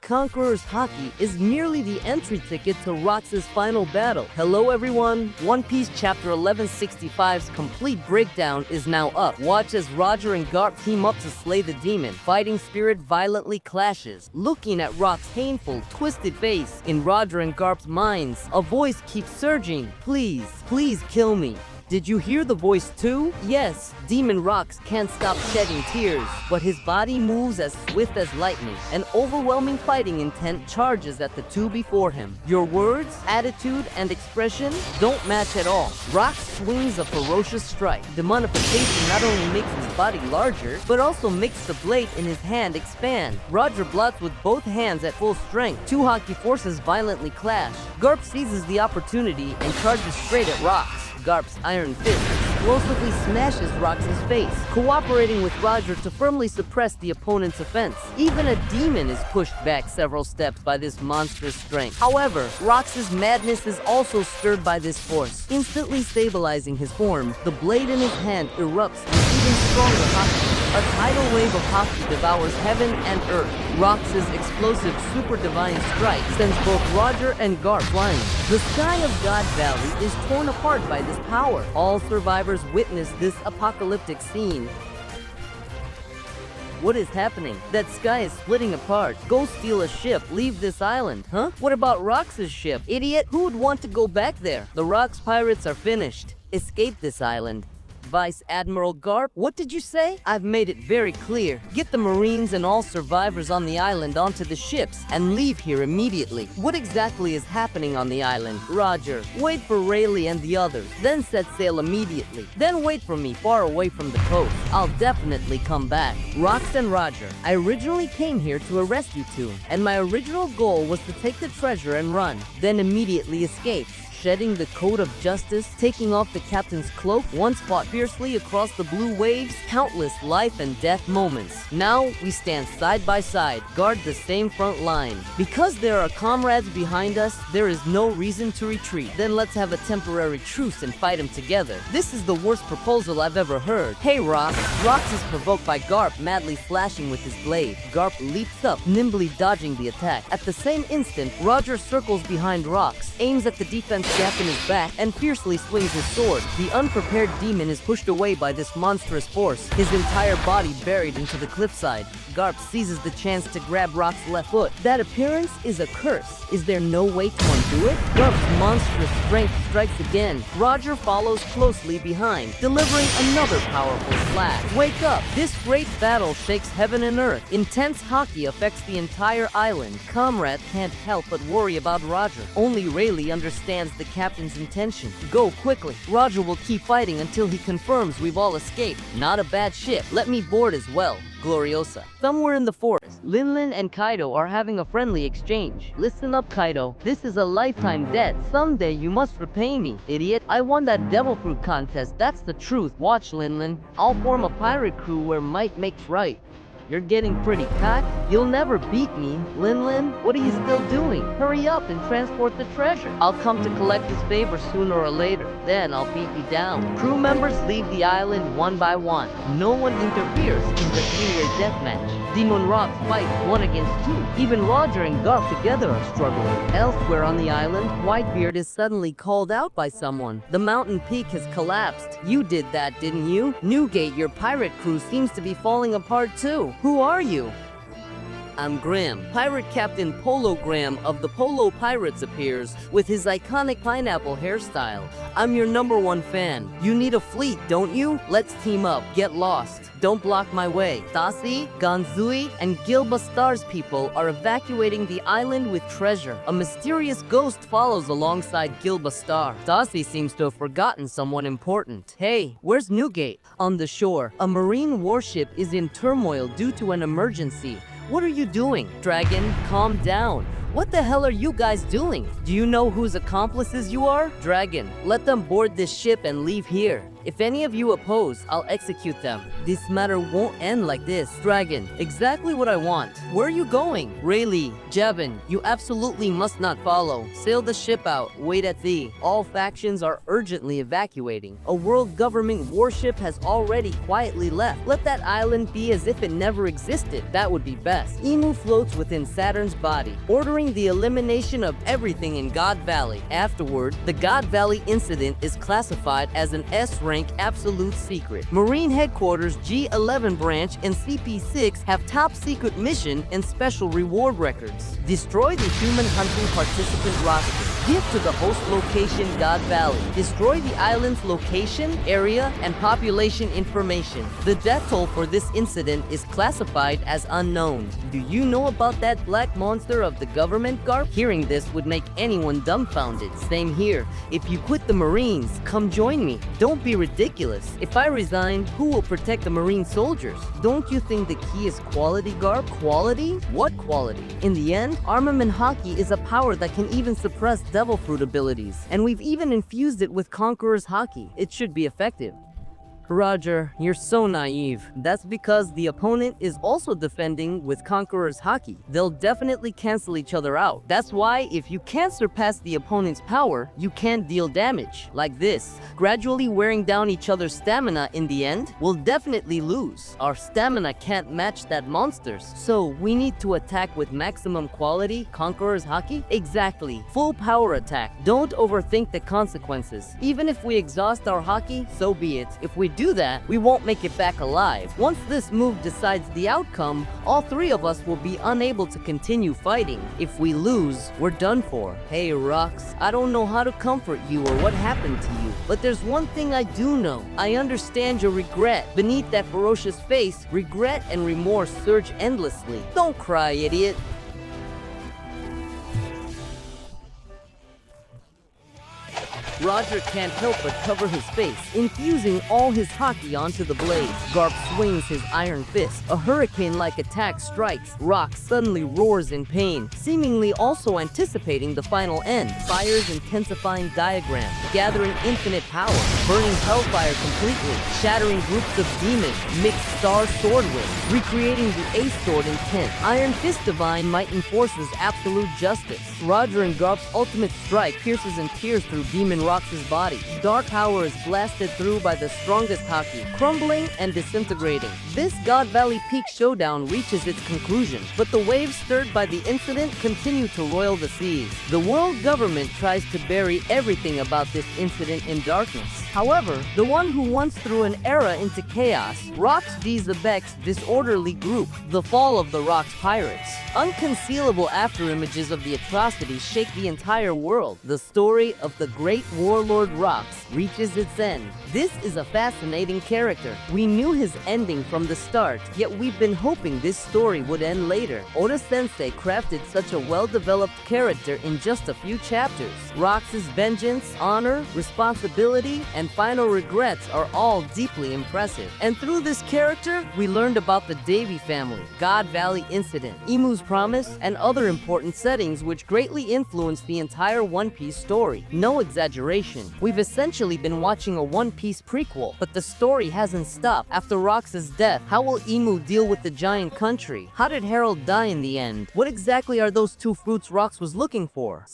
Conqueror's Haki is merely the entry ticket to Rox's final battle. Hello everyone, One Piece Chapter 1165's complete breakdown is now up. Watch as Roger and Garp team up to slay the demon. Fighting spirit violently clashes. Looking at Rock's painful, twisted face, in Roger and Garp's minds, a voice keeps surging. Please kill me. Did you hear the voice too? Yes, Demon Rocks can't stop shedding tears, but his body moves as swift as lightning. An overwhelming fighting intent charges at the two before him. Your words, attitude, and expression don't match at all. Rocks swings a ferocious strike. Demonification not only makes his body larger, but also makes the blade in his hand expand. Roger blocks with both hands at full strength. Two Haki forces violently clash. Garp seizes the opportunity and charges straight at Rocks. Garp's iron fist explosively smashes Rox's face, cooperating with Roger to firmly suppress the opponent's offense. Even a demon is pushed back several steps by this monstrous strength. However, Rox's madness is also stirred by this force. Instantly stabilizing his form, the blade in his hand erupts with even stronger Haki. A tidal wave of Haki devours heaven and earth. Rox's explosive super divine strike sends both Roger and Garp flying. The sky of God Valley is torn apart by this power. All survivors witness this apocalyptic scene. What is happening? That sky is splitting apart. Go steal a ship, leave this island. Huh? What about Rox's ship? Idiot, who would want to go back there? The Rox pirates are finished. Escape this island. Vice Admiral Garp, what did you say? I've made it very clear. Get the Marines and all survivors on the island onto the ships and leave here immediately. What exactly is happening on the island? Roger, wait for Rayleigh and the others, then set sail immediately. Then wait for me far away from the coast. I'll definitely come back. Rox and Roger, I originally came here to arrest you two, and my original goal was to take the treasure and run, then immediately escape. Shedding the coat of justice, taking off the captain's cloak, once fought fiercely across the blue waves, countless life and death moments. Now, we stand side by side, guard the same front line. Because there are comrades behind us, there is no reason to retreat. Then let's have a temporary truce and fight them together. This is the worst proposal I've ever heard. Hey, Rox. Rox is provoked by Garp madly slashing with his blade. Garp leaps up, nimbly dodging the attack. At the same instant, Roger circles behind Rox, aims at the defense gap in his back, and fiercely swings his sword. The unprepared demon is pushed away by this monstrous force, his entire body buried into the cliffside. Garp seizes the chance to grab Rock's left foot. That appearance is a curse. Is there no way to undo it? Garp's monstrous strength strikes again. Roger follows closely behind, delivering another powerful slash. Wake up! This great battle shakes heaven and earth. Intense Haki affects the entire island. Comrade can't help but worry about Roger. Only Rayleigh understands the captain's intention. Go quickly. Roger will keep fighting until he confirms we've all escaped. Not a bad ship. Let me board as well. Gloriosa. Somewhere in the forest, Linlin and Kaido are having a friendly exchange. Listen up, Kaido. This is a lifetime debt. Someday you must repay me, idiot. I won that devil fruit contest. That's the truth. Watch, Linlin. I'll form a pirate crew where might makes right. You're getting pretty cocky. You'll never beat me. Linlin, what are you still doing? Hurry up and transport the treasure. I'll come to collect this favor sooner or later. Then I'll beat you down. Crew members leave the island one by one. No one interferes in the three-way deathmatch. Demon Rocks fight 1 against 2. Even Roger and Garp together are struggling. Elsewhere on the island, Whitebeard is suddenly called out by someone. The mountain peak has collapsed. You did that, didn't you? Newgate, your pirate crew seems to be falling apart too. Who are you? I'm Graham. Pirate Captain Polo Graham of the Polo Pirates appears with his iconic pineapple hairstyle. I'm your #1 fan. You need a fleet, don't you? Let's team up. Get lost. Don't block my way. Dasi, Ganzui, and Gilbastar's people are evacuating the island with treasure. A mysterious ghost follows alongside Gilbastar. Dasi seems to have forgotten someone important. Hey, where's Newgate? On the shore, a marine warship is in turmoil due to an emergency. What are you doing? Dragon, calm down. What the hell are you guys doing? Do you know whose accomplices you are? Dragon, let them board this ship and leave here. If any of you oppose, I'll execute them. This matter won't end like this. Dragon, exactly what I want. Where are you going? Rayleigh, Jevin, you absolutely must not follow. Sail the ship out. Wait at thee. All factions are urgently evacuating. A World Government warship has already quietly left. Let that island be as if it never existed. That would be best. Imu floats within Saturn's body, ordering the elimination of everything in God Valley. Afterward, the God Valley incident is classified as an S-rank absolute secret. Marine Headquarters G11 branch and CP6 have top secret mission and special reward records. Destroy the human hunting participant roster. Give to the host location God Valley. Destroy the island's location, area, and population information. The death toll for this incident is classified as unknown. Do you know about that black monster of the government, Garp? Hearing this would make anyone dumbfounded. Same here. If you quit the Marines, come join me. Don't be ridiculous. If I resign, who will protect the Marine soldiers? Don't you think the key is quality, Garp? Quality? What quality? In the end, armament hockey is a power that can even suppress devil fruit abilities, and we've even infused it with Conqueror's hockey. It should be effective. Roger, you're so naive. That's because the opponent is also defending with Conqueror's hockey. They'll definitely cancel each other out. That's why if you can't surpass the opponent's power, you can't deal damage. Like this. Gradually wearing down each other's stamina in the end, we'll definitely lose. Our stamina can't match that monster's. So we need to attack with maximum quality, Conqueror's hockey? Exactly. Full power attack. Don't overthink the consequences. Even if we exhaust our hockey, so be it. If we do that, we won't make it back alive. Once this move decides the outcome, all three of us will be unable to continue fighting. If we lose, we're done for. Hey, Rox, I don't know how to comfort you or what happened to you, but there's one thing I do know. I understand your regret. Beneath that ferocious face, regret and remorse surge endlessly. Don't cry, idiot. Roger can't help but cover his face, infusing all his hockey onto the blade. Garp swings his iron fist. A hurricane-like attack strikes. Rock suddenly roars in pain, seemingly also anticipating the final end. Fire's intensifying diagram, gathering infinite power, burning hellfire completely, shattering groups of demons, mixed star sword with, recreating the Ace Sword intent. Iron Fist Divine might enforces absolute justice. Roger and Garp's ultimate strike pierces and tears through Demon Rox's body. Dark power is blasted through by the strongest hockey, crumbling and disintegrating. This God Valley Peak showdown reaches its conclusion, but the waves stirred by the incident continue to roil the seas. The world government tries to bury everything about this incident in darkness. However, the one who once threw an era into chaos, Rox D. Xebec's disorderly group, the fall of the Rox Pirates. Unconcealable afterimages of the atrocities shake the entire world. The story of the great warlord Rox reaches its end. This is a fascinating character. We knew his ending from the start, yet we've been hoping this story would end later. Oda-sensei crafted such a well-developed character in just a few chapters. Rox's vengeance, honor, responsibility, and final regrets are all deeply impressive. And through this character, we learned about the Davy family, God Valley incident, Imu's promise, and other important settings which greatly influenced the entire One Piece story. No exaggeration. We've essentially been watching a One Piece prequel, but the story hasn't stopped. After Rox's death, how will Imu deal with the giant country? How did Harold die in the end? What exactly are those two fruits Rox was looking for?